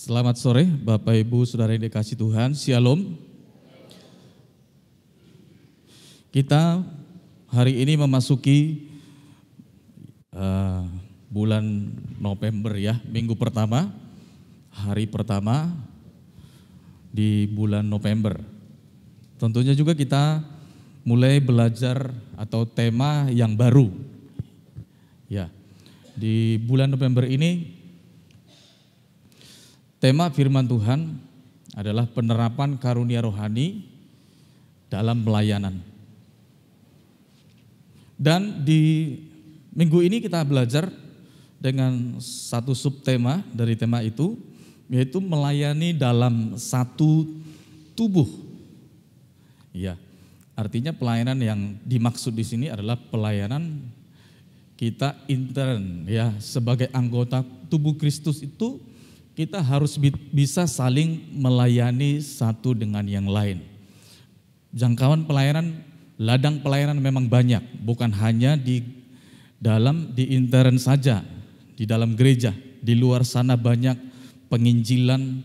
Selamat sore Bapak Ibu Saudara yang dikasihi Tuhan, Shalom. Kita hari ini memasuki bulan November ya, minggu pertama, hari pertama di bulan November. Tentunya juga kita mulai belajar atau tema yang baru. Ya, di bulan November ini tema firman Tuhan adalah penerapan karunia rohani dalam pelayanan. Dan di minggu ini kita belajar dengan satu subtema dari tema itu, yaitu melayani dalam satu tubuh. Ya, artinya pelayanan yang dimaksud di sini adalah pelayanan kita intern ya, sebagai anggota tubuh Kristus itu kita harus bisa saling melayani satu dengan yang lain. Jangkauan pelayanan, ladang pelayanan memang banyak, bukan hanya di intern saja, di dalam gereja, di luar sana banyak penginjilan,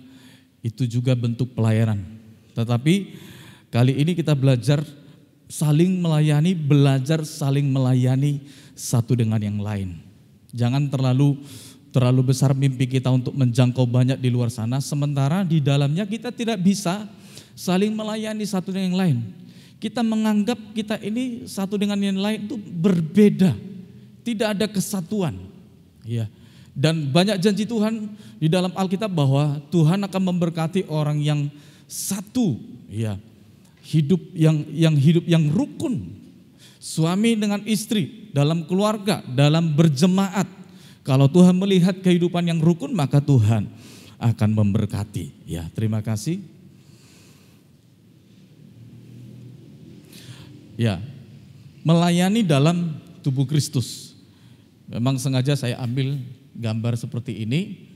itu juga bentuk pelayanan. Tetapi kali ini kita belajar saling melayani satu dengan yang lain. Jangan terlalu besar mimpi kita untuk menjangkau banyak di luar sana, sementara di dalamnya kita tidak bisa saling melayani satu dengan yang lain. Kita menganggap kita ini satu dengan yang lain itu berbeda, tidak ada kesatuan. Ya. Dan banyak janji Tuhan di dalam Alkitab bahwa Tuhan akan memberkati orang yang satu, ya. Hidup yang rukun, suami dengan istri, dalam keluarga, dalam berjemaat. Kalau Tuhan melihat kehidupan yang rukun, maka Tuhan akan memberkati. Ya, terima kasih. Ya, melayani dalam tubuh Kristus. Memang sengaja saya ambil gambar seperti ini.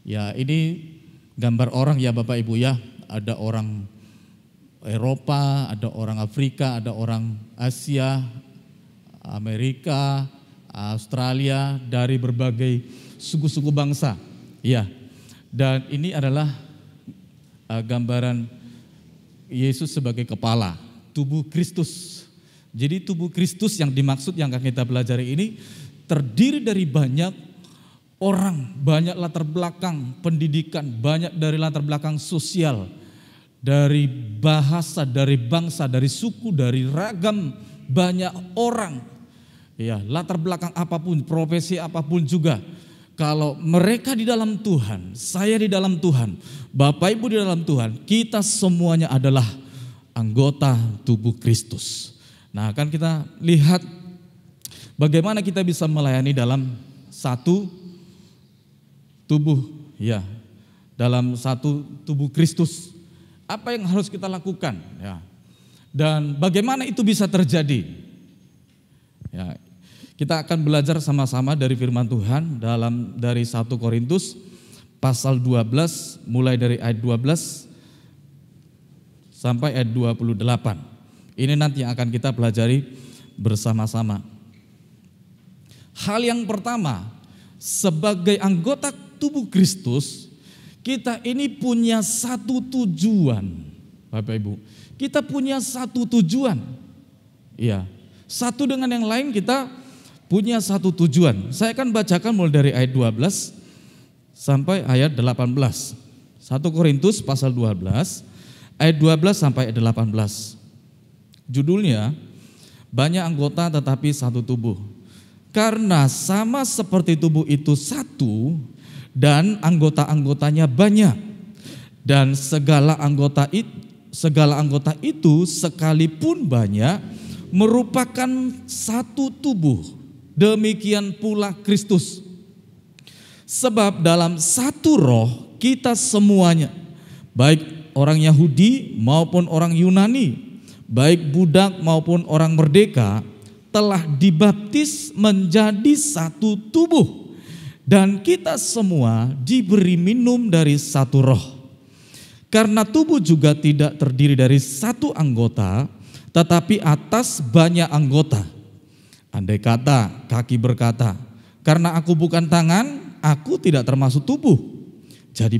Ya, ini gambar orang ya Bapak Ibu ya. Ada orang Eropa, ada orang Afrika, ada orang Asia, Amerika, Australia, dari berbagai suku-suku bangsa. Ya. Dan ini adalah gambaran Yesus sebagai kepala tubuh Kristus. Jadi tubuh Kristus yang dimaksud yang akan kita pelajari ini terdiri dari banyak orang, banyak latar belakang pendidikan, banyak dari latar belakang sosial, dari bahasa, dari bangsa, dari suku, dari ragam banyak orang. Ya, latar belakang apapun, profesi apapun juga. Kalau mereka di dalam Tuhan, saya di dalam Tuhan, Bapak Ibu di dalam Tuhan, kita semuanya adalah anggota tubuh Kristus. Nah, akan kita lihat bagaimana kita bisa melayani dalam satu tubuh, ya, dalam satu tubuh Kristus. Apa yang harus kita lakukan, ya, dan bagaimana itu bisa terjadi? Ya, kita akan belajar sama-sama dari firman Tuhan dari 1 Korintus pasal 12 mulai dari ayat 12 sampai ayat 28. Ini nanti yang akan kita pelajari bersama-sama. Hal yang pertama, sebagai anggota tubuh Kristus, kita ini punya satu tujuan. Bapak Ibu, kita punya satu tujuan. Iya. Satu dengan yang lain kita punya satu tujuan. Saya akan bacakan mulai dari ayat 12 sampai ayat 18. 1 Korintus pasal 12 ayat 12 sampai ayat 18. Judulnya, banyak anggota tetapi satu tubuh. Karena sama seperti tubuh itu satu dan anggota-anggotanya banyak. Dan segala anggota itu sekalipun banyak merupakan satu tubuh, demikian pula Kristus. Sebab dalam satu roh kita semuanya, baik orang Yahudi maupun orang Yunani, baik budak maupun orang merdeka, telah dibaptis menjadi satu tubuh, dan kita semua diberi minum dari satu roh. Karena tubuh juga tidak terdiri dari satu anggota, tetapi atas banyak anggota. Andai kata kaki berkata, karena aku bukan tangan, aku tidak termasuk tubuh. Jadi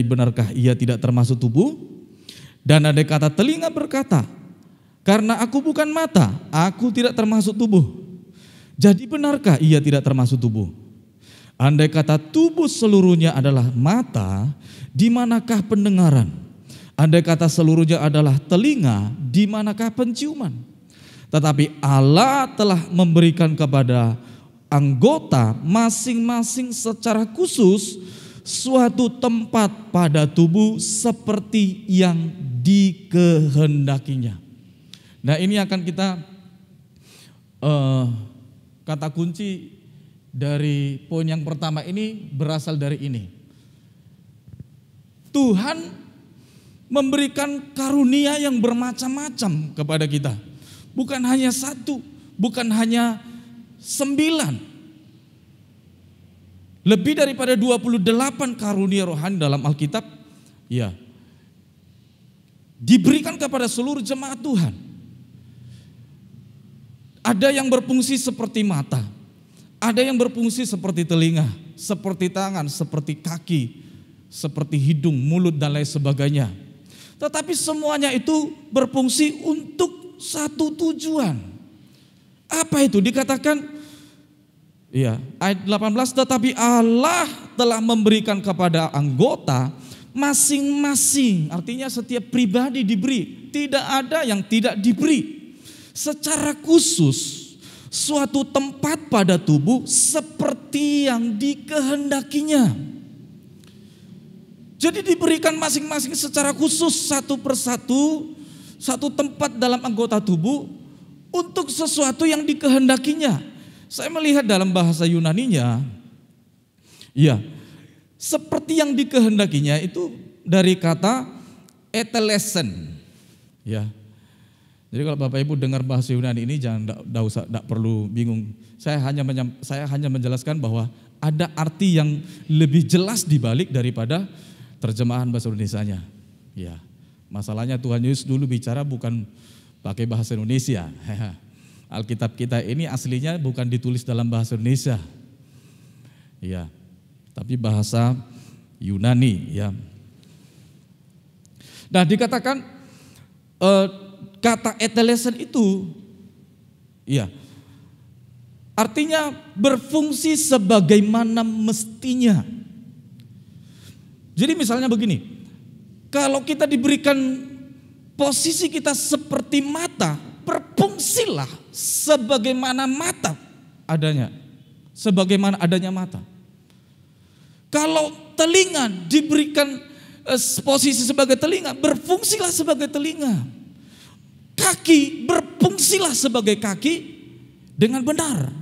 benarkah ia tidak termasuk tubuh? Dan andai kata telinga berkata, karena aku bukan mata, aku tidak termasuk tubuh. Jadi benarkah ia tidak termasuk tubuh? Andai kata tubuh seluruhnya adalah mata, di manakah pendengaran? Andai kata seluruhnya adalah telinga, di manakah penciuman? Tetapi Allah telah memberikan kepada anggota masing-masing secara khusus suatu tempat pada tubuh seperti yang dikehendakinya. Nah, ini akan kita kata kunci dari poin yang pertama ini berasal dari ini. Tuhan memberikan karunia yang bermacam-macam kepada kita. Bukan hanya satu, bukan hanya 9. Lebih daripada 28 karunia rohani dalam Alkitab, ya, diberikan kepada seluruh jemaat Tuhan. Ada yang berfungsi seperti mata, ada yang berfungsi seperti telinga, seperti tangan, seperti kaki, seperti hidung, mulut dan lain sebagainya. Tetapi semuanya itu berfungsi untuk satu tujuan. Apa itu? Dikatakan, ya, ayat 18, tetapi Allah telah memberikan kepada anggota masing-masing. Artinya setiap pribadi diberi, tidak ada yang tidak diberi. Secara khusus suatu tempat pada tubuh seperti yang dikehendakinya. Jadi diberikan masing-masing secara khusus satu persatu, satu tempat dalam anggota tubuh untuk sesuatu yang dikehendakinya. Saya melihat dalam bahasa Yunaninya, ya, seperti yang dikehendakinya itu dari kata etelesen, ya. Jadi kalau Bapak Ibu dengar bahasa Yunani ini jangan tidak perlu bingung. Saya hanya menjelaskan bahwa ada arti yang lebih jelas dibalik daripada terjemahan bahasa Indonesianya. Ya, masalahnya Tuhan Yesus dulu bicara bukan pakai bahasa Indonesia. Alkitab kita ini aslinya bukan ditulis dalam bahasa Indonesia, ya, tapi bahasa Yunani, ya. Nah, dikatakan kata etelesen itu, ya, artinya berfungsi sebagaimana mestinya. Jadi misalnya begini, kalau kita diberikan posisi kita seperti mata, berfungsilah sebagaimana mata adanya, sebagaimana adanya mata. Kalau telinga diberikan posisi sebagai telinga, berfungsilah sebagai telinga. Kaki berfungsilah sebagai kaki dengan benar.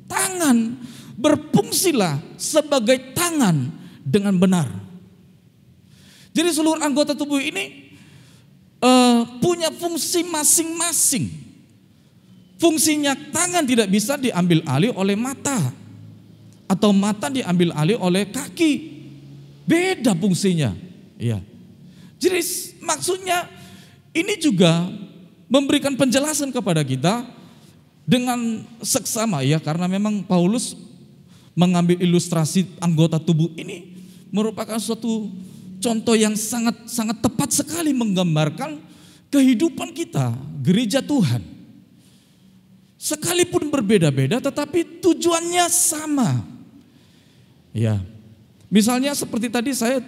Tangan berfungsilah sebagai tangan dengan benar. Jadi seluruh anggota tubuh ini punya fungsi masing-masing. Fungsinya tangan tidak bisa diambil alih oleh mata, atau mata diambil alih oleh kaki. Beda fungsinya. Ya. Jadi maksudnya ini juga memberikan penjelasan kepada kita dengan seksama, ya, karena memang Paulus mengambil ilustrasi anggota tubuh ini merupakan suatu contoh yang sangat tepat sekali menggambarkan kehidupan kita, gereja Tuhan. Sekalipun berbeda-beda tetapi tujuannya sama. Ya. Misalnya seperti tadi saya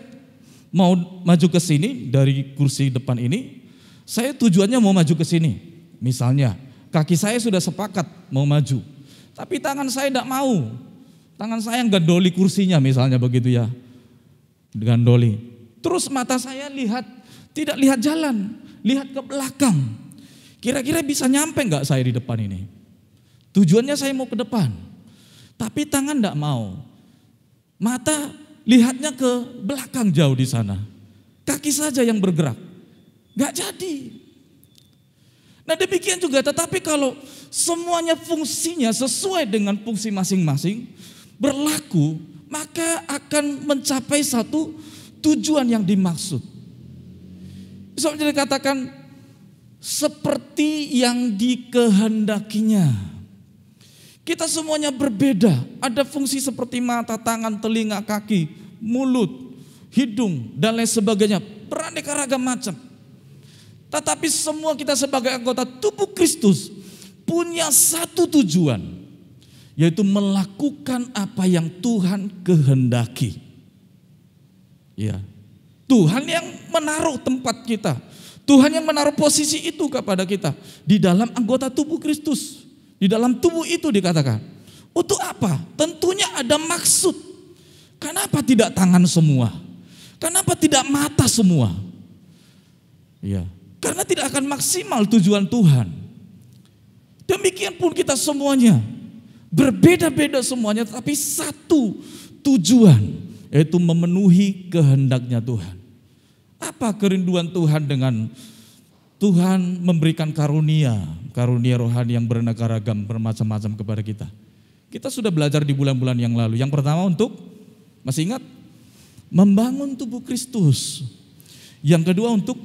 mau maju ke sini dari kursi depan ini, saya tujuannya mau maju ke sini. Misalnya kaki saya sudah sepakat mau maju, tapi tangan saya tidak mau. Tangan saya gandoli kursinya misalnya begitu, ya. Gandoli. Terus mata saya tidak lihat jalan, lihat ke belakang. Kira-kira bisa nyampe enggak saya di depan ini? Tujuannya saya mau ke depan, tapi tangan enggak mau. Mata lihatnya ke belakang jauh di sana. Kaki saja yang bergerak, enggak jadi. Nah demikian juga, tetapi kalau semuanya fungsinya sesuai dengan fungsi masing-masing berlaku, maka akan mencapai satu tujuan yang dimaksud. Soalnya dikatakan seperti yang dikehendakinya. Kita semuanya berbeda. Ada fungsi seperti mata, tangan, telinga, kaki. mulut, hidung, dan lain sebagainya. Beraneka ragam macam. Tetapi semua kita sebagai anggota tubuh Kristus punya satu tujuan, yaitu melakukan apa yang Tuhan kehendaki. Ya, Tuhan yang menaruh tempat kita, Tuhan yang menaruh posisi itu kepada kita di dalam anggota tubuh Kristus. Di dalam tubuh itu dikatakan, untuk apa? Tentunya ada maksud. Kenapa tidak tangan semua? Kenapa tidak mata semua? Ya, karena tidak akan maksimal tujuan Tuhan. Demikian pun kita semuanya, berbeda-beda semuanya, tapi satu tujuan, yaitu memenuhi kehendaknya Tuhan. Apa kerinduan Tuhan dengan Tuhan memberikan karunia rohani yang beraneka ragam, bermacam-macam kepada kita? Kita sudah belajar di bulan-bulan yang lalu. Yang pertama untuk, masih ingat? Membangun tubuh Kristus. Yang kedua untuk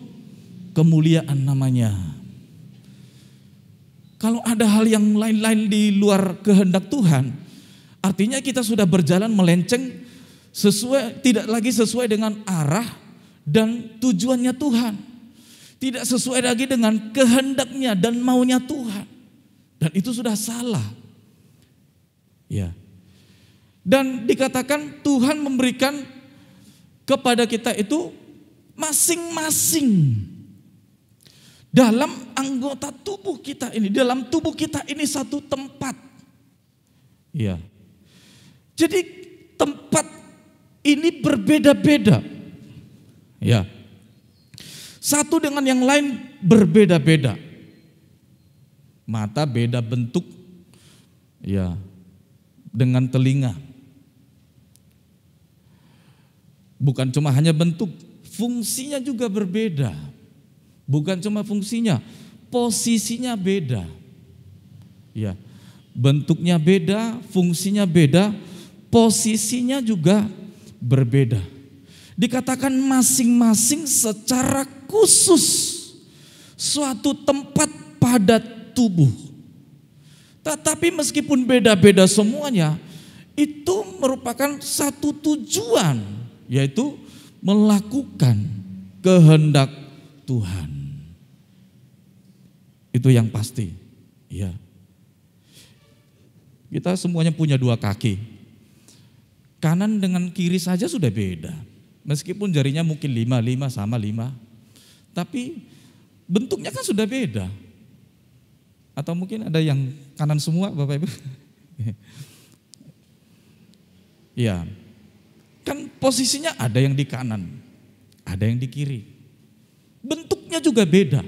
kemuliaan namanya. Kalau ada hal yang lain-lain di luar kehendak Tuhan, artinya kita sudah berjalan melenceng tidak lagi sesuai dengan arah dan tujuannya Tuhan. Tidak sesuai lagi dengan kehendaknya dan maunya Tuhan. Dan itu sudah salah. Ya. Dan dikatakan Tuhan memberikan kepada kita itu masing-masing dalam anggota tubuh kita ini, dalam tubuh kita ini satu tempat. Ya. Jadi tempat ini berbeda-beda. Ya. Satu dengan yang lain berbeda-beda. Mata beda bentuk. Ya. Dengan telinga. Bukan cuma hanya bentuk, fungsinya juga berbeda. Bukan cuma fungsinya, posisinya beda. Ya. Bentuknya beda, fungsinya beda, posisinya juga berbeda. Dikatakan masing-masing secara khusus suatu tempat pada tubuh. Tetapi meskipun beda-beda semuanya, itu merupakan satu tujuan, yaitu melakukan kehendak Tuhan. Itu yang pasti. Ya. Kita semuanya punya dua kaki. Kanan dengan kiri saja sudah beda. Meskipun jarinya mungkin 5 sama 5. Tapi bentuknya kan sudah beda. Atau mungkin ada yang kanan semua Bapak Ibu. Ya. Kan posisinya ada yang di kanan, ada yang di kiri. Bentuknya juga beda.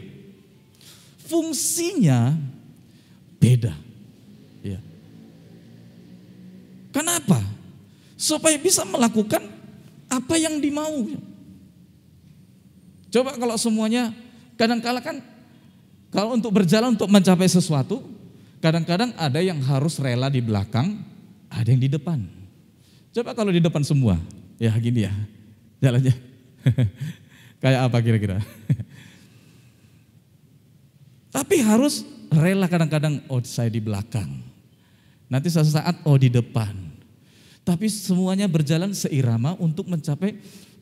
Fungsinya beda. Ya. Kenapa? Supaya bisa melakukan apa yang dimau. Coba kalau semuanya, kadang-kala kan kalau untuk berjalan untuk mencapai sesuatu, kadang-kadang ada yang harus rela di belakang, ada yang di depan. Coba kalau di depan semua, ya gini ya jalannya. Kayak apa kira-kira? Tapi harus rela kadang-kadang, oh saya di belakang. Nanti suatu saat, oh di depan. Tapi semuanya berjalan seirama untuk mencapai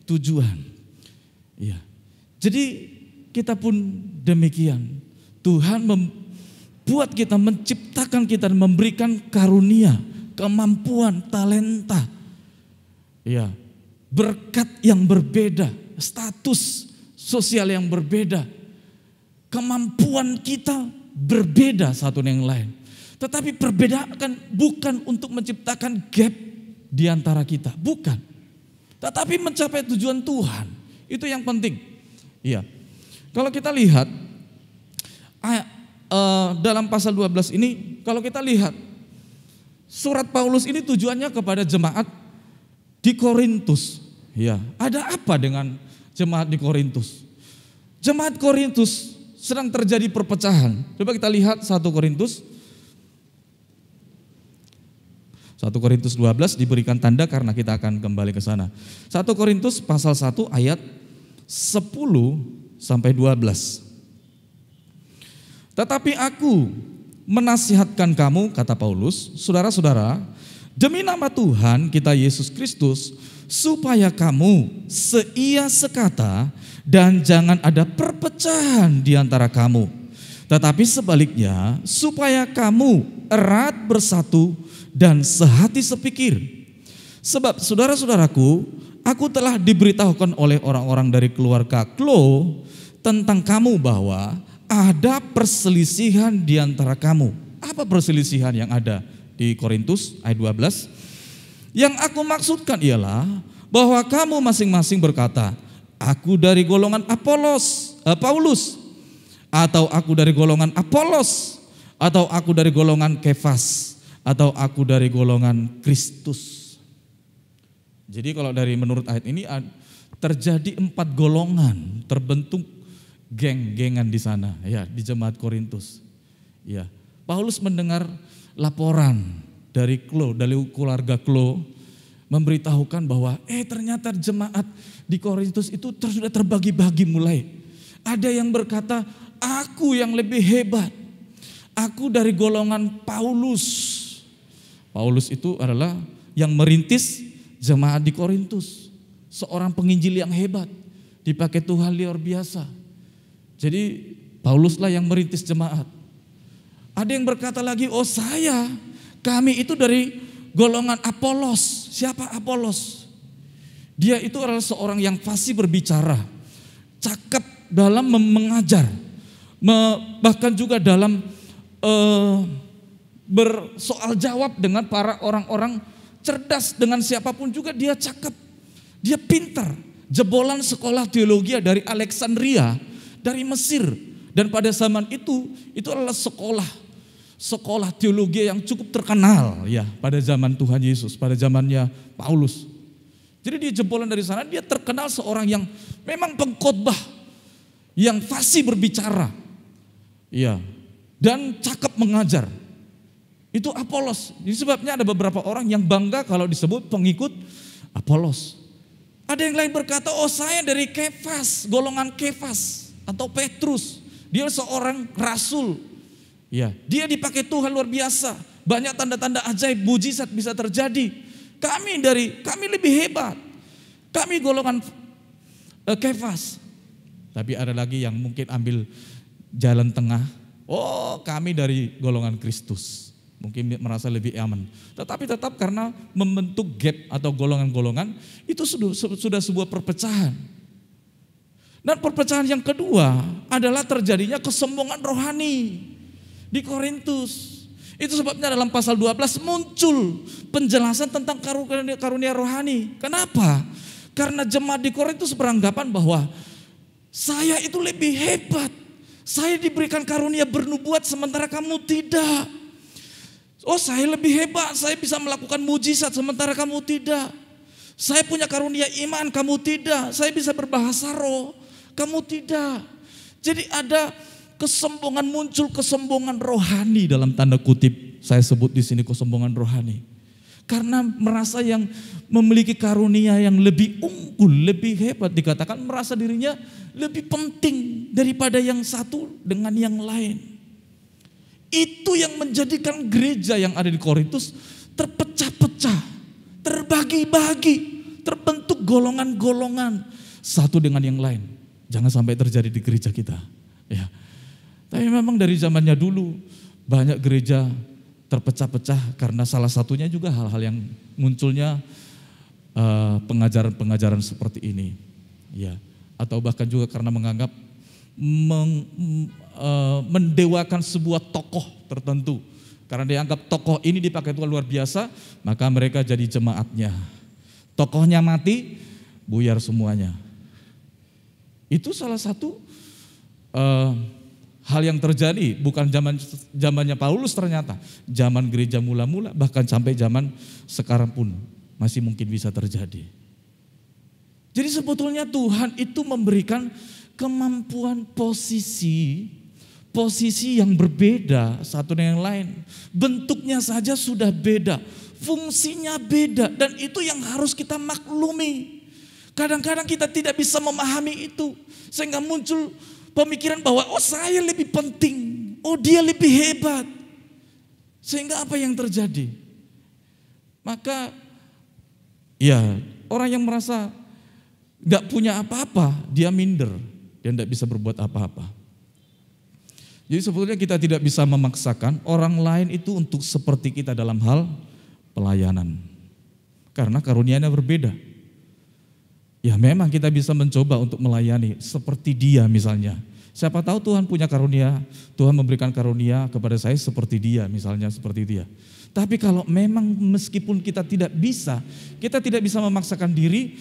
tujuan. Ya. Jadi kita pun demikian. Tuhan membuat kita, menciptakan kita, memberikan karunia, kemampuan, talenta. Ya, berkat yang berbeda, status sosial yang berbeda. Kemampuan kita berbeda satu dengan yang lain. Tetapi perbedaan bukan untuk menciptakan gap di antara kita, bukan. Tetapi mencapai tujuan Tuhan, itu yang penting. Iya. Kalau kita lihat dalam pasal 12 ini, kalau kita lihat surat Paulus ini tujuannya kepada jemaat di Korintus. Ya, ada apa dengan jemaat di Korintus? Jemaat Korintus sedang terjadi perpecahan. Coba kita lihat 1 Korintus 12 diberikan tanda karena kita akan kembali ke sana. 1 Korintus pasal 1 ayat 10 sampai 12. Tetapi aku menasihatkan kamu, kata Paulus, saudara-saudara, demi nama Tuhan kita Yesus Kristus, supaya kamu seia sekata dan jangan ada perpecahan di antara kamu. Tetapi sebaliknya, supaya kamu erat bersatu dan sehati sepikir. Sebab saudara-saudaraku, aku telah diberitahukan oleh orang-orang dari keluarga Klo tentang kamu bahwa ada perselisihan di antara kamu. Apa perselisihan yang ada di Korintus ayat 12? Yang aku maksudkan ialah bahwa kamu masing-masing berkata, aku dari golongan Paulus, atau aku dari golongan Apolos, atau aku dari golongan Kefas, atau aku dari golongan Kristus. Jadi kalau dari menurut ayat ini terjadi 4 golongan, terbentuk geng-gengan di sana, ya, di jemaat Korintus. Ya, Paulus mendengar laporan dari keluarga Klo, memberitahukan bahwa ternyata jemaat di Korintus itu sudah terbagi-bagi mulai. Ada yang berkata, aku yang lebih hebat, aku dari golongan Paulus. Paulus itu adalah yang merintis jemaat di Korintus, seorang penginjil yang hebat, dipakai Tuhan luar biasa. Jadi Pauluslah yang merintis jemaat. Ada yang berkata lagi, kami itu dari golongan Apolos. Siapa Apolos? Dia itu adalah seorang yang fasih berbicara, cakap dalam mengajar, bahkan juga dalam bersoal jawab dengan para orang-orang cerdas, dengan siapapun juga dia cakap. Dia pintar, jebolan sekolah teologi dari Alexandria, dari Mesir. Dan pada zaman itu adalah sekolah teologi yang cukup terkenal ya pada zaman Tuhan Yesus, pada zamannya Paulus. Jadi dia jebolan dari sana, dia terkenal seorang yang memang pengkhotbah, yang fasih berbicara, ya, dan cakap mengajar. Itu Apolos. Jadi sebabnya ada beberapa orang yang bangga kalau disebut pengikut Apolos. Ada yang lain berkata, saya dari Kefas, golongan Kefas atau Petrus. Dia seorang rasul. Ya, dia dipakai Tuhan luar biasa. Banyak tanda-tanda ajaib, mujizat bisa terjadi. Kami lebih hebat. Kami golongan Kefas. Tapi ada lagi yang mungkin ambil jalan tengah. Kami dari golongan Kristus. Mungkin merasa lebih aman. Tetapi tetap karena membentuk gap atau golongan-golongan, itu sudah sebuah perpecahan. Dan perpecahan yang kedua adalah terjadinya kesombongan rohani di Korintus. Itu sebabnya dalam pasal 12 muncul penjelasan tentang karunia rohani. Kenapa? Karena jemaat di Korintus beranggapan bahwa saya itu lebih hebat. Saya diberikan karunia bernubuat sementara kamu tidak. Saya lebih hebat, saya bisa melakukan mujizat sementara kamu tidak. Saya punya karunia iman, kamu tidak. Saya bisa berbahasa roh, kamu tidak. Jadi ada kesombongan, muncul kesombongan rohani dalam tanda kutip. Saya sebut di sini kesombongan rohani. Karena merasa yang memiliki karunia yang lebih unggul, lebih hebat, dikatakan merasa dirinya lebih penting daripada yang satu dengan yang lain. Itu yang menjadikan gereja yang ada di Korintus terpecah-pecah, terbagi-bagi, terbentuk golongan-golongan satu dengan yang lain. Jangan sampai terjadi di gereja kita. Ya. Tapi memang dari zamannya dulu banyak gereja terpecah-pecah karena salah satunya juga hal-hal yang munculnya pengajaran-pengajaran seperti ini. Ya. Atau bahkan juga karena menganggap mendewakan sebuah tokoh tertentu. Karena dianggap tokoh ini dipakai Tuhan luar biasa, maka mereka jadi jemaatnya. Tokohnya mati, buyar semuanya. Itu salah satu hal yang terjadi, bukan zamannya Paulus ternyata. Zaman gereja mula-mula, bahkan sampai zaman sekarang pun masih mungkin bisa terjadi. Jadi sebetulnya Tuhan itu memberikan kemampuan posisi yang berbeda satu dengan yang lain. Bentuknya saja sudah beda, fungsinya beda, dan itu yang harus kita maklumi. Kadang-kadang kita tidak bisa memahami itu, sehingga muncul pemikiran bahwa saya lebih penting, dia lebih hebat. Sehingga apa yang terjadi? Maka ya orang yang merasa gak punya apa-apa, dia minder, dia tidak bisa berbuat apa-apa. Jadi sebetulnya kita tidak bisa memaksakan orang lain itu untuk seperti kita dalam hal pelayanan. Karena karunia-Nya berbeda. Ya memang kita bisa mencoba untuk melayani seperti dia misalnya. Siapa tahu Tuhan punya karunia, Tuhan memberikan karunia kepada saya seperti dia misalnya, seperti dia. Tapi kalau memang meskipun kita tidak bisa memaksakan diri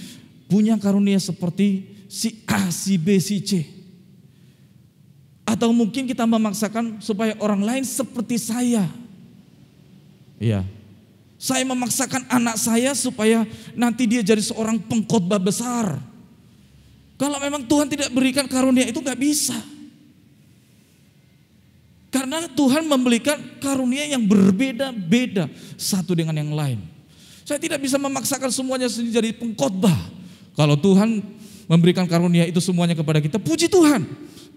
punya karunia seperti si A, si B, si C. Atau mungkin kita memaksakan supaya orang lain seperti saya. Iya. Saya memaksakan anak saya supaya nanti dia jadi seorang pengkhotbah besar. Kalau memang Tuhan tidak berikan karunia itu gak bisa. Karena Tuhan memberikan karunia yang berbeda-beda satu dengan yang lain. Saya tidak bisa memaksakan semuanya jadi pengkhotbah. Kalau Tuhan memberikan karunia itu semuanya kepada kita, puji Tuhan.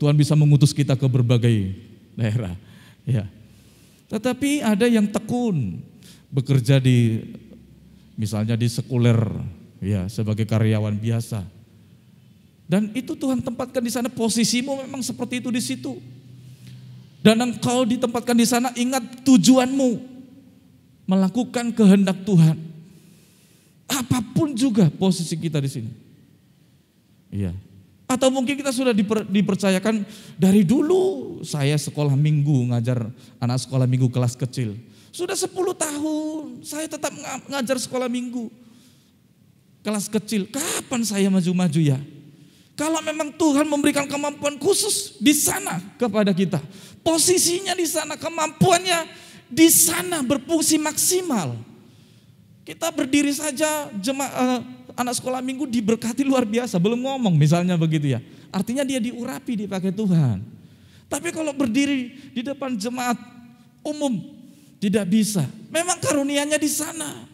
Tuhan bisa mengutus kita ke berbagai daerah. Ya. Tetapi ada yang tekun, bekerja di misalnya di sekuler ya sebagai karyawan biasa. Dan itu Tuhan tempatkan di sana, posisimu memang seperti itu di situ. Dan engkau ditempatkan di sana, ingat tujuanmu melakukan kehendak Tuhan. Apapun juga posisi kita di sini. Iya. Atau mungkin kita sudah dipercayakan dari dulu, saya sekolah minggu ngajar anak sekolah minggu kelas kecil. Sudah 10 tahun saya tetap ngajar sekolah minggu kelas kecil. Kapan saya maju-maju ya? Kalau memang Tuhan memberikan kemampuan khusus di sana kepada kita, posisinya di sana, kemampuannya di sana berfungsi maksimal. Kita berdiri saja anak sekolah minggu diberkati luar biasa, belum ngomong misalnya begitu ya. Artinya dia diurapi, dipakai Tuhan. Tapi kalau berdiri di depan jemaat umum tidak bisa. Memang karunia-Nya di sana.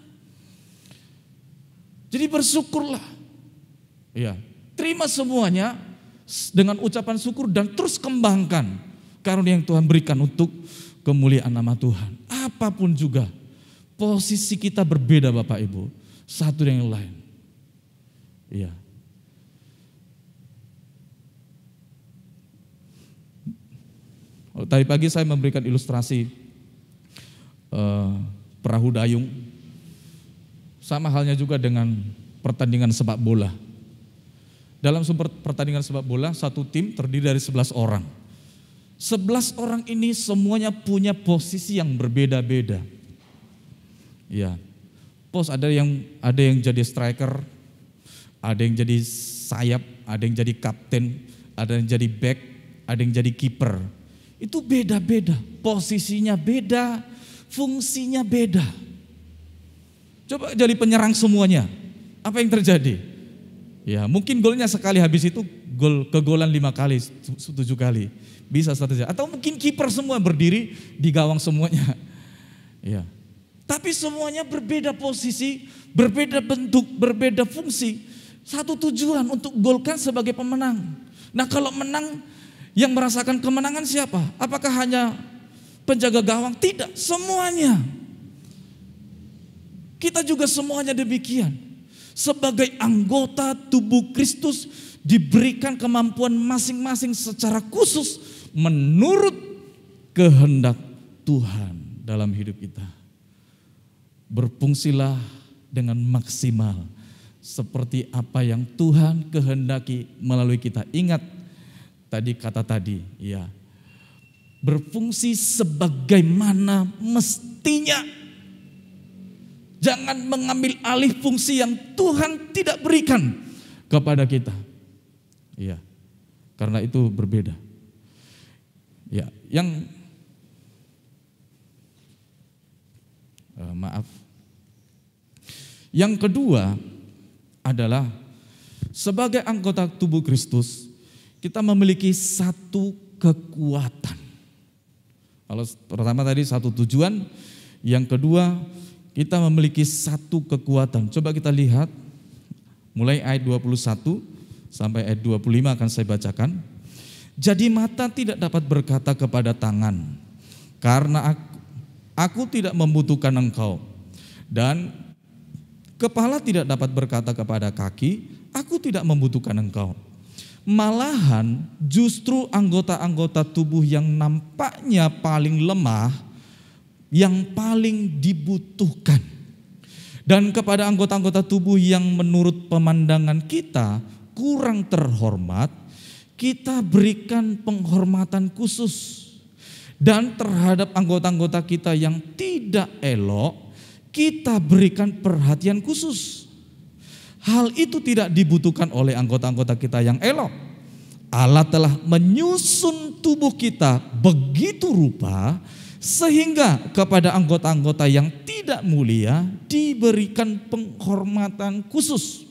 Jadi bersyukurlah. Ya, terima semuanya dengan ucapan syukur dan terus kembangkan karunia yang Tuhan berikan untuk kemuliaan nama Tuhan. Apapun juga posisi kita berbeda Bapak Ibu, satu dengan yang lain. Iya. Tadi pagi saya memberikan ilustrasi perahu dayung. Sama halnya juga dengan pertandingan sepak bola. Dalam pertandingan sepak bola, satu tim terdiri dari 11 orang. 11 orang ini semuanya punya posisi yang berbeda-beda. Ya, ada yang jadi striker, ada yang jadi sayap, ada yang jadi kapten, ada yang jadi back, ada yang jadi kiper. Itu beda-beda, posisinya beda, fungsinya beda. Coba jadi penyerang semuanya, apa yang terjadi? Ya mungkin golnya sekali, habis itu kegolan 5 kali, 7 kali, bisa saja. Atau mungkin kiper semua berdiri di gawang semuanya. Ya. Tapi semuanya berbeda posisi, berbeda bentuk, berbeda fungsi. Satu tujuan untuk golkan sebagai pemenang. Nah kalau menang, yang merasakan kemenangan siapa? Apakah hanya penjaga gawang? Tidak, semuanya. Kita juga semuanya demikian. Sebagai anggota tubuh Kristus diberikan kemampuan masing-masing secara khusus menurut kehendak Tuhan dalam hidup kita. Berfungsilah dengan maksimal seperti apa yang Tuhan kehendaki melalui kita. Ingat tadi kata tadi, ya. Berfungsi sebagaimana mestinya. Jangan mengambil alih fungsi yang Tuhan tidak berikan kepada kita. Iya. Karena itu berbeda. Ya, Yang kedua adalah sebagai anggota tubuh Kristus, kita memiliki satu kekuatan. Kalau pertama tadi satu tujuan, yang kedua kita memiliki satu kekuatan. Coba kita lihat mulai ayat 21 sampai ayat 25 akan saya bacakan. Jadi mata tidak dapat berkata kepada tangan, karena aku tidak membutuhkan engkau. Dan kepala tidak dapat berkata kepada kaki, aku tidak membutuhkan engkau. Malahan justru anggota-anggota tubuh yang nampaknya paling lemah, yang paling dibutuhkan. Dan kepada anggota-anggota tubuh yang menurut pemandangan kita kurang terhormat, kita berikan penghormatan khusus. Dan terhadap anggota-anggota kita yang tidak elok, kita berikan perhatian khusus. Hal itu tidak dibutuhkan oleh anggota-anggota kita yang elok. Allah telah menyusun tubuh kita begitu rupa sehingga kepada anggota-anggota yang tidak mulia diberikan penghormatan khusus.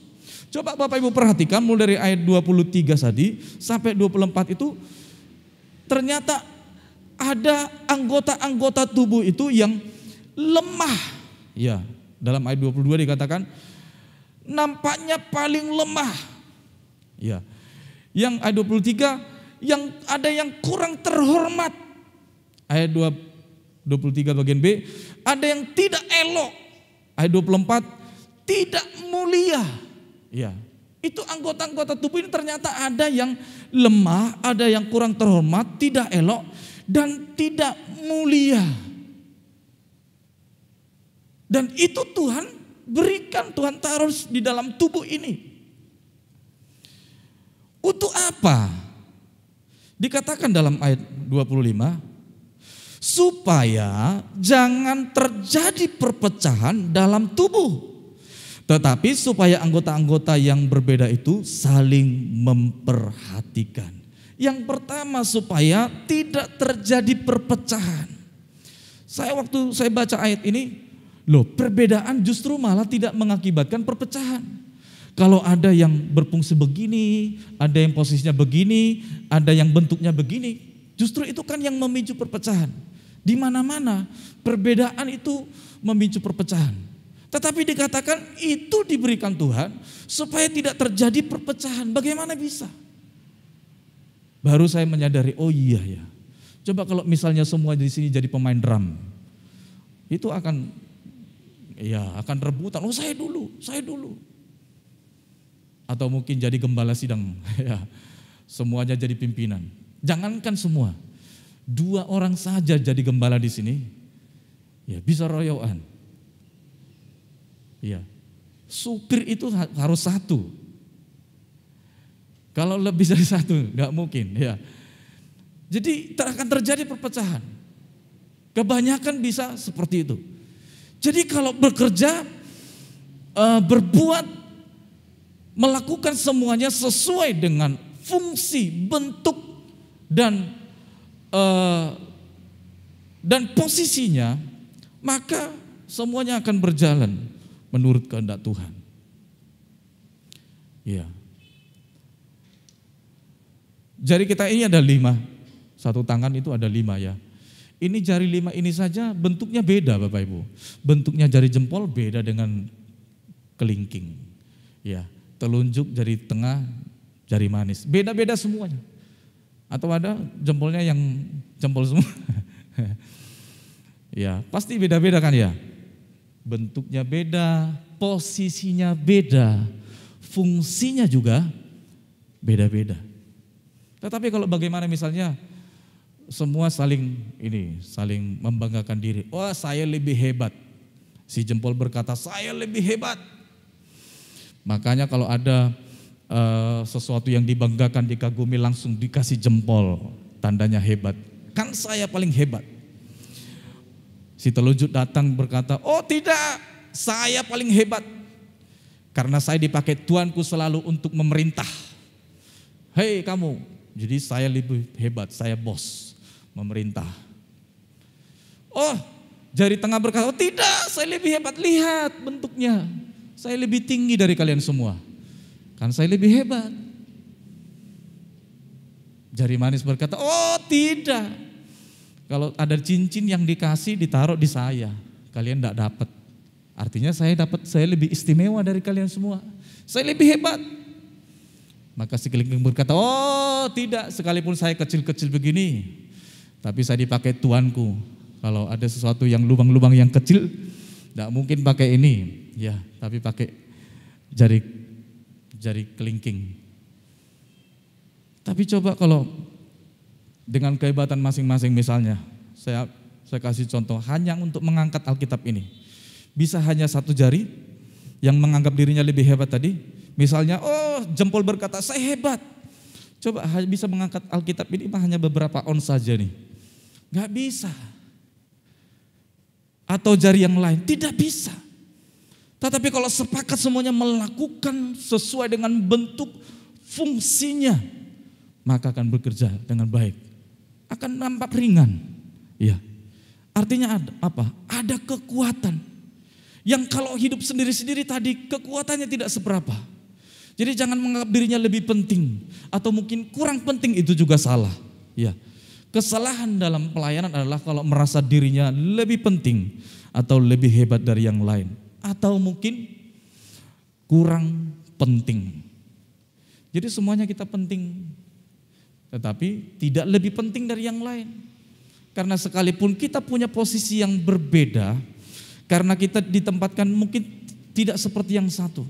Coba Bapak Ibu perhatikan mulai dari ayat 23 tadi sampai 24 itu ternyata ada anggota-anggota tubuh itu yang lemah. Ya, dalam ayat 22 dikatakan nampaknya paling lemah. Ya. Yang ayat 23 yang ada yang kurang terhormat. Ayat 23 bagian B, ada yang tidak elok. Ayat 24 tidak mulia. Ya. Itu anggota-anggota tubuh ini ternyata ada yang lemah, ada yang kurang terhormat, tidak elok dan tidak mulia. Dan itu Tuhan berikan, Tuhan taruh di dalam tubuh ini. Untuk apa? Dikatakan dalam ayat 25, supaya jangan terjadi perpecahan dalam tubuh. Tetapi supaya anggota-anggota yang berbeda itu saling memperhatikan. Yang pertama supaya tidak terjadi perpecahan. Waktu saya baca ayat ini, perbedaan justru malah tidak mengakibatkan perpecahan. Kalau ada yang berfungsi begini, ada yang posisinya begini, ada yang bentuknya begini, justru itu kan yang memicu perpecahan. Di mana-mana perbedaan itu memicu perpecahan. Tetapi dikatakan itu diberikan Tuhan supaya tidak terjadi perpecahan. Bagaimana bisa? Baru saya menyadari, oh iya ya. Coba kalau misalnya semua di sini jadi pemain drum, itu akan rebutan. Oh saya dulu. Atau mungkin jadi gembala sidang, ya, semuanya jadi pimpinan. Jangankan semua, 2 orang saja jadi gembala di sini, ya bisa royoan. Ya, supir itu harus 1. Kalau lebih dari 1, nggak mungkin. Ya, jadi akan terjadi perpecahan. Kebanyakan bisa seperti itu. Jadi kalau bekerja, berbuat, melakukan semuanya sesuai dengan fungsi, bentuk, dan posisinya, maka semuanya akan berjalan menurut kehendak Tuhan. Ya. Jari kita ini ada 5, 1 tangan itu ada 5 ya. Ini jari 5 ini saja bentuknya beda Bapak Ibu. Bentuknya jari jempol beda dengan kelingking. Ya. Telunjuk, jari tengah, jari manis. Beda-beda semuanya. Atau ada jempolnya yang jempol semua. Ya, pasti beda-beda kan ya. Bentuknya beda, posisinya beda, fungsinya juga beda-beda. Tetapi kalau bagaimana misalnya semua saling membanggakan diri. Oh, saya lebih hebat. Si jempol berkata, saya lebih hebat. Makanya kalau ada sesuatu yang dibanggakan, dikagumi, langsung dikasih jempol, tandanya hebat. Kan saya paling hebat. Si telunjuk datang berkata, oh tidak, saya paling hebat. Karena saya dipakai Tuanku selalu untuk memerintah. Hei kamu, jadi saya lebih hebat, saya bos, memerintah. Oh, jari tengah berkata, oh tidak, saya lebih hebat, lihat bentuknya. Saya lebih tinggi dari kalian semua. Kan saya lebih hebat. Jari manis berkata, oh tidak. Kalau ada cincin yang dikasih ditaruh di saya, kalian tidak dapat. Artinya saya lebih istimewa dari kalian semua. Saya lebih hebat. Maka si kelingking berkata, oh tidak, sekalipun saya kecil-kecil begini, tapi saya dipakai Tuanku. Kalau ada sesuatu yang lubang-lubang yang kecil, Tidak mungkin pakai ini, ya, tapi pakai jari kelingking. Tapi coba kalau dengan kehebatan masing-masing, misalnya, saya kasih contoh hanya untuk mengangkat Alkitab ini. Bisa hanya satu jari yang menganggap dirinya lebih hebat tadi. Misalnya, oh jempol berkata saya hebat. Coba bisa mengangkat Alkitab ini hanya beberapa ons saja nih. Gak bisa. Atau jari yang lain, tidak bisa. Tetapi kalau sepakat semuanya melakukan sesuai dengan bentuk fungsinya, maka akan bekerja dengan baik. Akan nampak ringan. Ya. Artinya ada apa? Ada kekuatan. Yang kalau hidup sendiri-sendiri tadi kekuatannya tidak seberapa. Jadi jangan menganggap dirinya lebih penting atau mungkin kurang penting, itu juga salah. Ya. Kesalahan dalam pelayanan adalah kalau merasa dirinya lebih penting atau lebih hebat dari yang lain, atau mungkin kurang penting. Jadi semuanya kita penting, tetapi tidak lebih penting dari yang lain. Karena sekalipun kita punya posisi yang berbeda, karena kita ditempatkan mungkin tidak seperti yang satu.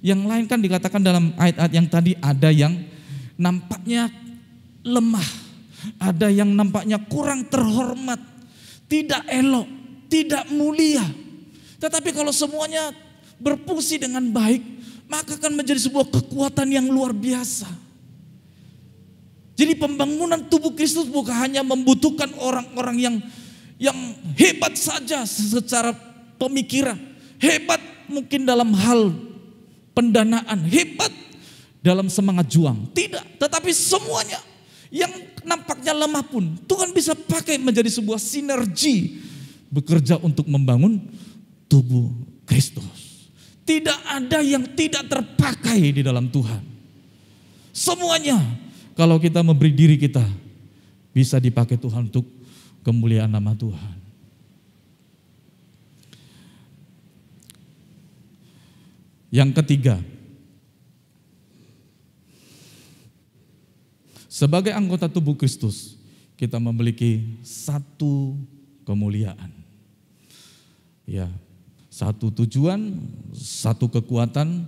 Yang lain kan dikatakan dalam ayat-ayat yang tadi, ada yang nampaknya lemah, ada yang nampaknya kurang terhormat, tidak elok, tidak mulia. Tetapi kalau semuanya berfungsi dengan baik, maka akan menjadi sebuah kekuatan yang luar biasa. Jadi pembangunan tubuh Kristus bukan hanya membutuhkan orang-orang yang hebat saja secara pemikiran, hebat mungkin dalam hal pendanaan, hebat dalam semangat juang. Tidak, tetapi semuanya yang nampaknya lemah pun Tuhan bisa pakai menjadi sebuah sinergi bekerja untuk membangun tubuh Kristus. Tidak ada yang tidak terpakai di dalam Tuhan. Semuanya kalau kita memberi diri kita bisa dipakai Tuhan untuk kemuliaan nama Tuhan. Yang ketiga, sebagai anggota tubuh Kristus, kita memiliki satu kemuliaan. Ya, satu tujuan, satu kekuatan,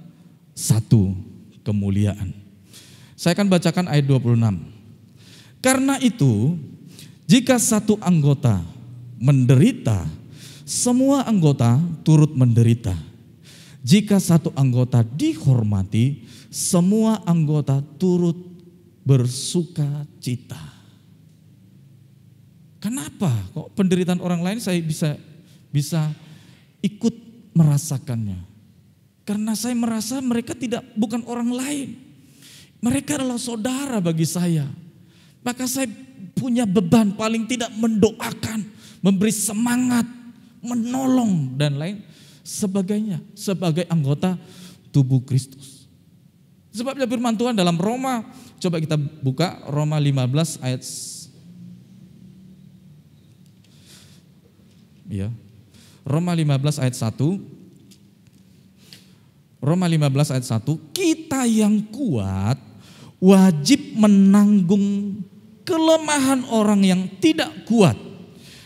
satu kemuliaan. Saya akan bacakan ayat 26. Karena itu, jika satu anggota menderita, semua anggota turut menderita. Jika satu anggota dihormati, semua anggota turut bersuka cita. Kenapa kok penderitaan orang lain saya bisa ikut merasakannya? Karena saya merasa mereka bukan orang lain. Mereka adalah saudara bagi saya. Maka saya punya beban paling tidak mendoakan, memberi semangat, menolong dan lain sebagainya sebagai anggota tubuh Kristus. Sebabnya firman Tuhan dalam Roma, coba kita buka Roma 15 ayat ya. Roma 15 ayat 1. Roma 15 ayat 1, kita yang kuat wajib menanggung kelemahan orang yang tidak kuat,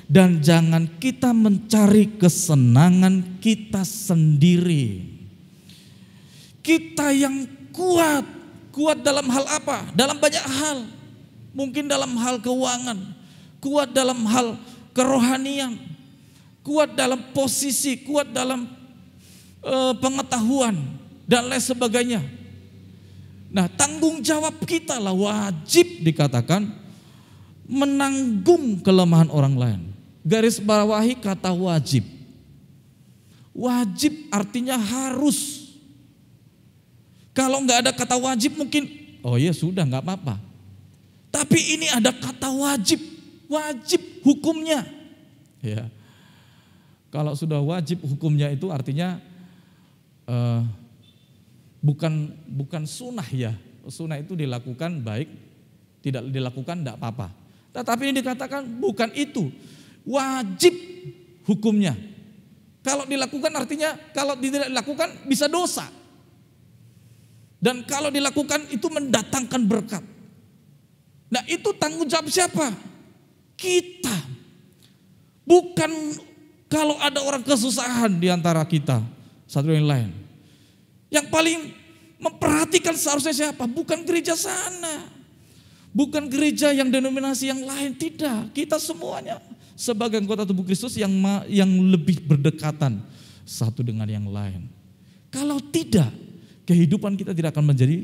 dan jangan kita mencari kesenangan kita sendiri. Kita yang kuat dalam hal apa? Dalam banyak hal. Mungkin dalam hal keuangan, kuat dalam hal kerohanian, kuat dalam posisi, kuat dalam pengetahuan dan lain sebagainya. Nah, tanggung jawab kita lah wajib dikatakan menanggung kelemahan orang lain. Garis bawahi kata wajib. Wajib artinya harus. Kalau nggak ada kata wajib mungkin, oh ya sudah nggak apa-apa. Tapi ini ada kata wajib, wajib hukumnya. Ya, kalau sudah wajib hukumnya itu artinya bukan sunnah ya. Sunnah itu dilakukan baik, tidak dilakukan tidak apa-apa. Tetapi ini dikatakan bukan itu, wajib hukumnya. Kalau dilakukan artinya kalau tidak dilakukan bisa dosa. Dan kalau dilakukan itu mendatangkan berkat. Nah, itu tanggung jawab siapa? Kita. Bukan Kalau ada orang kesusahan di antara kita, satu yang lain, yang paling memperhatikan seharusnya siapa? Bukan gereja sana, bukan gereja yang denominasi yang lain, tidak. Kita semuanya sebagai anggota tubuh Kristus yang lebih berdekatan satu dengan yang lain. Kalau tidak, kehidupan kita tidak akan menjadi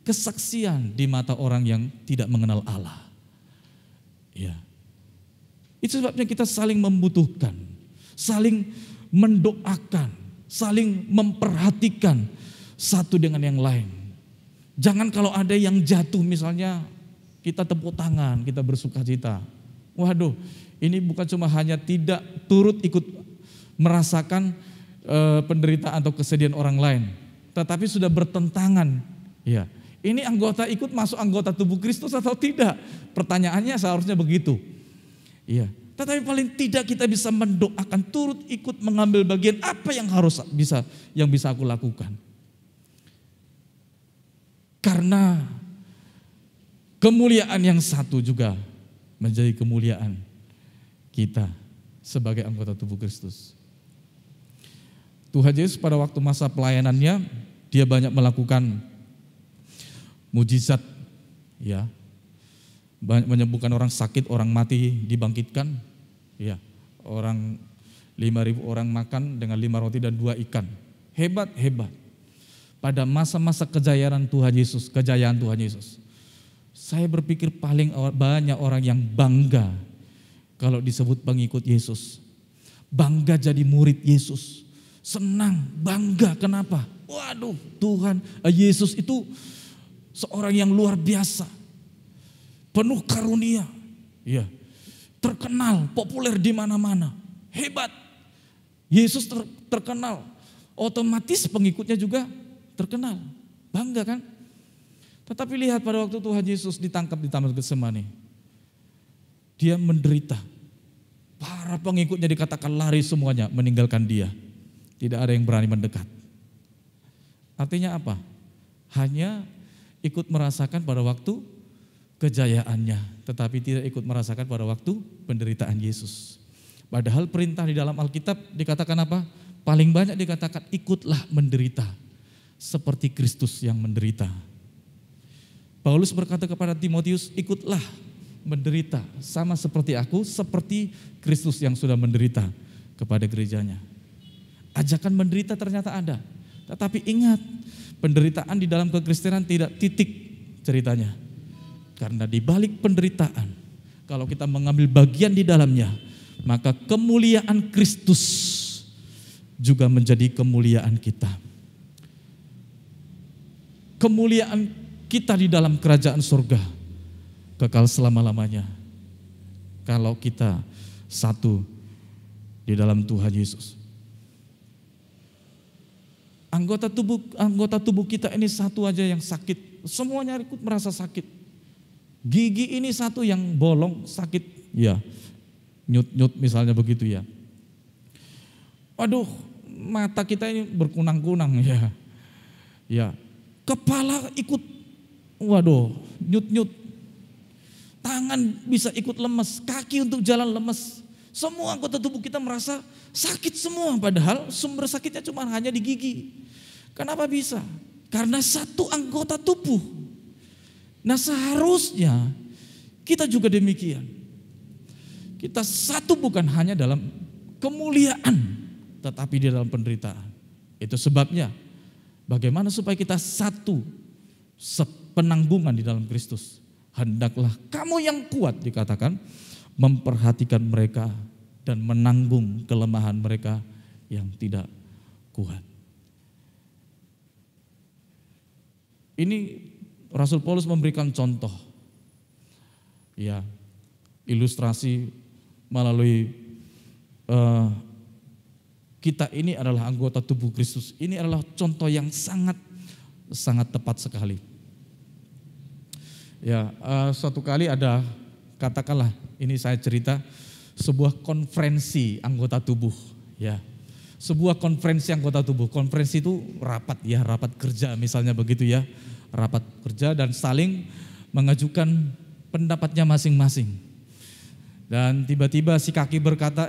kesaksian di mata orang yang tidak mengenal Allah. Ya. Itu sebabnya kita saling membutuhkan, saling mendoakan, saling memperhatikan satu dengan yang lain. Jangan kalau ada yang jatuh misalnya, kita tepuk tangan, kita bersukacita. Waduh, ini bukan cuma hanya tidak turut ikut merasakan penderitaan atau kesedihan orang lain, tetapi sudah bertentangan. Ya, ini anggota ikut masuk anggota tubuh Kristus atau tidak? Pertanyaannya seharusnya begitu. Iya, tetapi paling tidak kita bisa mendoakan, turut ikut mengambil bagian apa yang bisa aku lakukan. Karena kemuliaan yang satu juga menjadi kemuliaan kita sebagai anggota tubuh Kristus. Tuhan Yesus pada waktu masa pelayanannya, dia banyak melakukan mujizat, ya, banyak menyembuhkan orang sakit, orang mati dibangkitkan, ya, orang 5.000 orang makan dengan 5 roti dan 2 ikan, hebat. Pada masa-masa kejayaan Tuhan Yesus, saya berpikir paling banyak orang yang bangga kalau disebut pengikut Yesus, bangga jadi murid Yesus, senang, bangga. Kenapa? Waduh, Yesus itu seorang yang luar biasa, penuh karunia, ya, terkenal, populer di mana-mana, hebat. Yesus terkenal, otomatis pengikutnya juga terkenal, bangga kan? Tetapi lihat pada waktu Tuhan Yesus ditangkap di Taman Getsemani, dia menderita. Para pengikutnya dikatakan lari semuanya meninggalkan dia. Tidak ada yang berani mendekat. Artinya apa? Hanya ikut merasakan pada waktu kejayaannya, tetapi tidak ikut merasakan pada waktu penderitaan Yesus. Padahal perintah di dalam Alkitab dikatakan apa? Paling banyak dikatakan ikutlah menderita seperti Kristus yang menderita. Paulus berkata kepada Timotius, ikutlah menderita sama seperti aku, seperti Kristus yang sudah menderita kepada gerejanya. Ajakan menderita ternyata ada, tetapi ingat, penderitaan di dalam kekristenan tidak titik ceritanya. Karena di balik penderitaan, kalau kita mengambil bagian di dalamnya, maka kemuliaan Kristus juga menjadi kemuliaan kita. Kemuliaan kita di dalam kerajaan surga kekal selama-lamanya kalau kita satu di dalam Tuhan Yesus. Anggota tubuh kita ini satu aja yang sakit, semuanya ikut merasa sakit. Gigi ini satu yang bolong, sakit, ya, nyut-nyut misalnya begitu ya. Waduh, mata kita ini berkunang-kunang ya. Ya, kepala ikut, waduh, nyut-nyut. Tangan bisa ikut lemes, kaki untuk jalan lemes. Semua anggota tubuh kita merasa sakit semua, padahal sumber sakitnya cuma hanya di gigi. Kenapa bisa? Karena satu anggota tubuh. Nah, seharusnya kita juga demikian. Kita satu bukan hanya dalam kemuliaan, tetapi di dalam penderitaan. Itu sebabnya bagaimana supaya kita satu sepenanggungan di dalam Kristus. Hendaklah kamu yang kuat, dikatakan, memperhatikan mereka dan menanggung kelemahan mereka yang tidak kuat. Ini Rasul Paulus memberikan contoh, ya, ilustrasi melalui kita ini adalah anggota tubuh Kristus. Ini adalah contoh yang sangat tepat sekali. Ya, suatu kali ada, katakanlah, ini saya cerita sebuah konferensi anggota tubuh, ya, sebuah konferensi anggota tubuh. Konferensi itu rapat, ya, rapat kerja misalnya begitu ya, rapat kerja dan saling mengajukan pendapatnya masing-masing. Dan tiba-tiba si kaki berkata,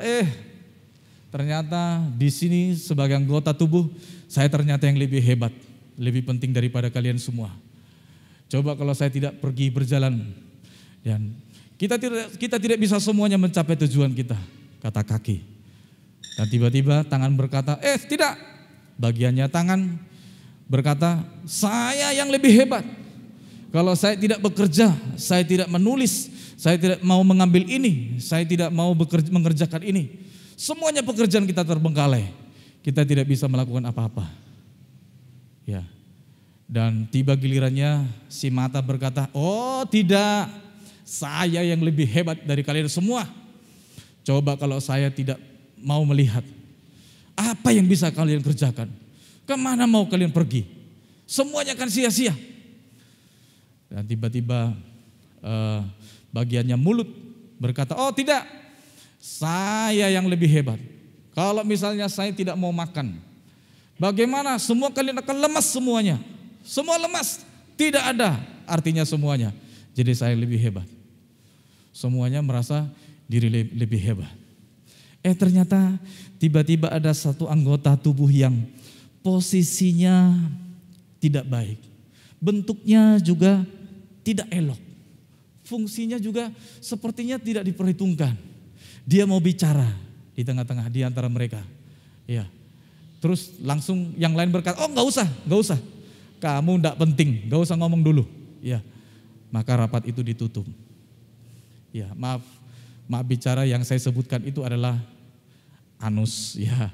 Ternyata di sini sebagai anggota tubuh, saya ternyata yang lebih hebat, lebih penting daripada kalian semua. Coba kalau saya tidak pergi berjalan, dan kita tidak bisa semuanya mencapai tujuan kita, kata kaki. Dan tiba-tiba tangan berkata, tidak. Bagiannya tangan berkata, saya yang lebih hebat. Kalau saya tidak bekerja, saya tidak menulis, saya tidak mau mengambil ini, saya tidak mau mengerjakan ini. Semuanya pekerjaan kita terbengkalai. Kita tidak bisa melakukan apa-apa. Ya. Dan tiba gilirannya si mata berkata, oh tidak, saya yang lebih hebat dari kalian semua. Coba kalau saya tidak mau melihat, apa yang bisa kalian kerjakan? Kemana mau kalian pergi? Semuanya akan sia-sia. Dan tiba-tiba bagiannya mulut berkata, oh tidak, saya yang lebih hebat. Kalau misalnya saya tidak mau makan, bagaimana? Semua kalian akan lemas semuanya. Semua lemas, tidak ada artinya semuanya. Jadi saya lebih hebat. Semuanya merasa diri lebih hebat. Ternyata tiba-tiba ada satu anggota tubuh yang posisinya tidak baik. Bentuknya juga tidak elok. Fungsinya juga sepertinya tidak diperhitungkan. Dia mau bicara di tengah-tengah di antara mereka. Ya. Terus langsung yang lain berkata, oh enggak usah. Kamu enggak penting, enggak usah ngomong dulu. Ya. Maka rapat itu ditutup. Ya, maaf bicara yang saya sebutkan itu adalah anus, ya.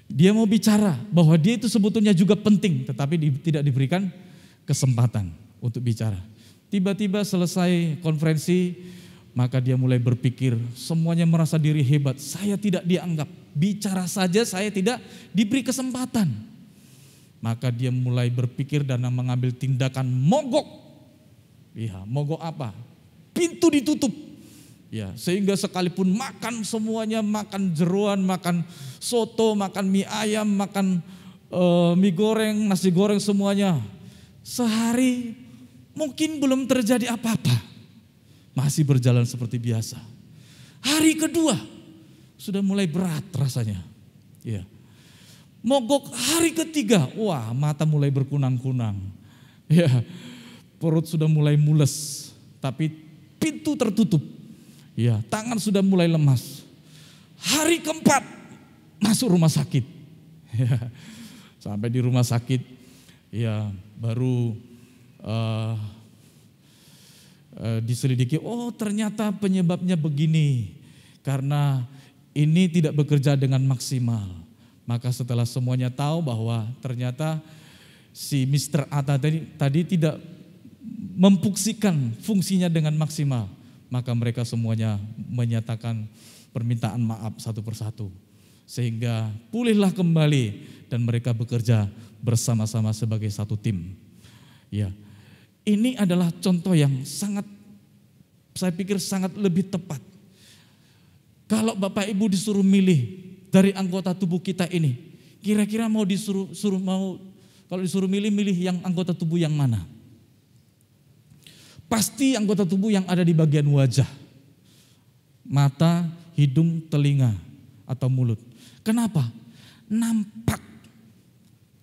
Dia mau bicara bahwa dia itu sebetulnya juga penting, tetapi tidak diberikan kesempatan untuk bicara. Tiba-tiba selesai konferensi, maka dia mulai berpikir, semuanya merasa diri hebat, saya tidak dianggap, bicara saja saya tidak diberi kesempatan. Maka dia mulai berpikir dan mengambil tindakan mogok. Ya, mogok apa? Pintu ditutup. Ya, sehingga sekalipun makan semuanya, makan jeroan, makan soto, makan mie ayam, makan mie goreng, nasi goreng semuanya. Sehari mungkin belum terjadi apa-apa. Masih berjalan seperti biasa. Hari kedua sudah mulai berat rasanya. Ya. Mogok hari ketiga, wah mata mulai berkunang-kunang. Ya. Perut sudah mulai mules, tapi pintu tertutup. Ya, tangan sudah mulai lemas. Hari keempat masuk rumah sakit. Ya, sampai di rumah sakit, ya baru diselidiki. Oh ternyata penyebabnya begini, karena ini tidak bekerja dengan maksimal. Maka setelah semuanya tahu bahwa ternyata si Mr. A tadi tidak memfungsikan fungsinya dengan maksimal. Maka mereka semuanya menyatakan permintaan maaf satu persatu. Sehingga pulihlah kembali dan mereka bekerja bersama-sama sebagai satu tim. Ya, ini adalah contoh yang sangat, saya pikir sangat lebih tepat. Kalau Bapak Ibu disuruh milih dari anggota tubuh kita ini, kira-kira kalau disuruh milih yang anggota tubuh yang mana? Pasti anggota tubuh yang ada di bagian wajah, mata, hidung, telinga, atau mulut. Kenapa? Nampak,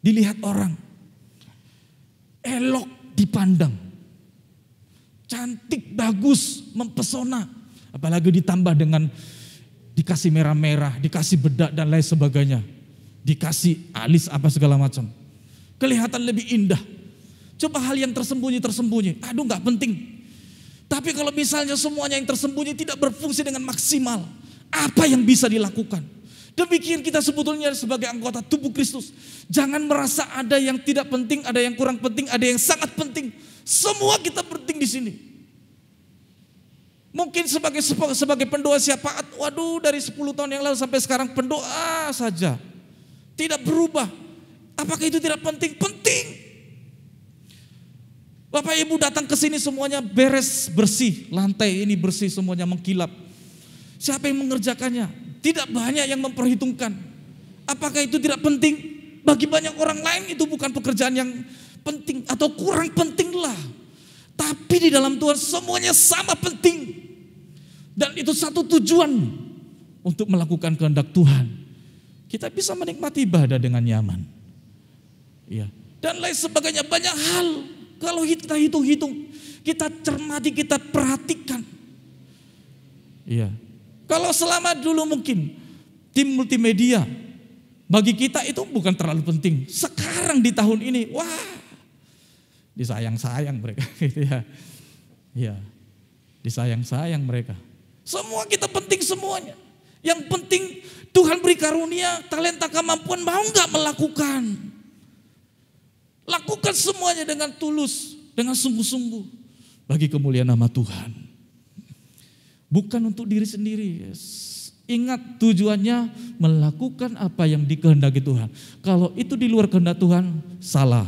dilihat orang, elok dipandang, cantik, bagus, mempesona. Apalagi ditambah dengan dikasih merah-merah, dikasih bedak dan lain sebagainya, dikasih alis apa segala macam. Kelihatan lebih indah. Coba hal yang tersembunyi, aduh gak penting. Tapi kalau misalnya semuanya yang tersembunyi tidak berfungsi dengan maksimal, apa yang bisa dilakukan? Demikian kita sebetulnya sebagai anggota tubuh Kristus. Jangan merasa ada yang tidak penting, ada yang kurang penting, ada yang sangat penting. Semua kita penting di sini. Mungkin sebagai pendoa syafaat, waduh dari 10 tahun yang lalu sampai sekarang pendoa saja. Tidak berubah. Apakah itu tidak penting? Penting. Bapak Ibu datang ke sini semuanya beres, bersih, lantai ini bersih semuanya mengkilap. Siapa yang mengerjakannya? Tidak banyak yang memperhitungkan. Apakah itu tidak penting? Bagi banyak orang lain itu bukan pekerjaan yang penting atau kurang penting lah. Tapi di dalam Tuhan semuanya sama penting. Dan itu satu tujuan untuk melakukan kehendak Tuhan. kita bisa menikmati ibadah dengan nyaman. Ya. Dan lain sebagainya, banyak hal. Kalau kita hitung-hitung, kita cermati, kita perhatikan. Iya. Kalau selama dulu mungkin tim multimedia bagi kita itu bukan terlalu penting. Sekarang di tahun ini, wah, disayang-sayang mereka gitu ya. Iya. Disayang-sayang mereka. Semua kita penting semuanya. Yang penting Tuhan beri karunia, talenta, kemampuan, mau nggak melakukan? Lakukan semuanya dengan tulus, dengan sungguh-sungguh bagi kemuliaan nama Tuhan. Bukan untuk diri sendiri. Ingat tujuannya melakukan apa yang dikehendaki Tuhan. Kalau itu di luar kehendak Tuhan, salah.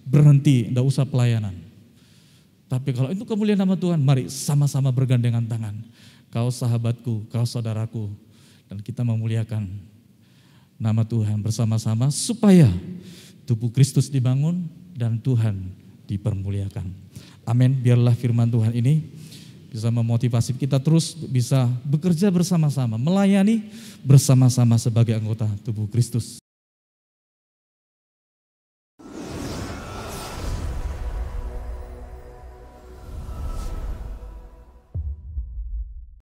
Berhenti, enggak usah pelayanan. Tapi kalau itu kemuliaan nama Tuhan, mari sama-sama bergandengan tangan. Kau sahabatku, kau saudaraku, dan kita memuliakan nama Tuhan bersama-sama supaya tubuh Kristus dibangun dan Tuhan dipermuliakan. Amin. Biarlah firman Tuhan ini bisa memotivasi kita terus bisa bekerja bersama-sama, melayani bersama-sama sebagai anggota tubuh Kristus.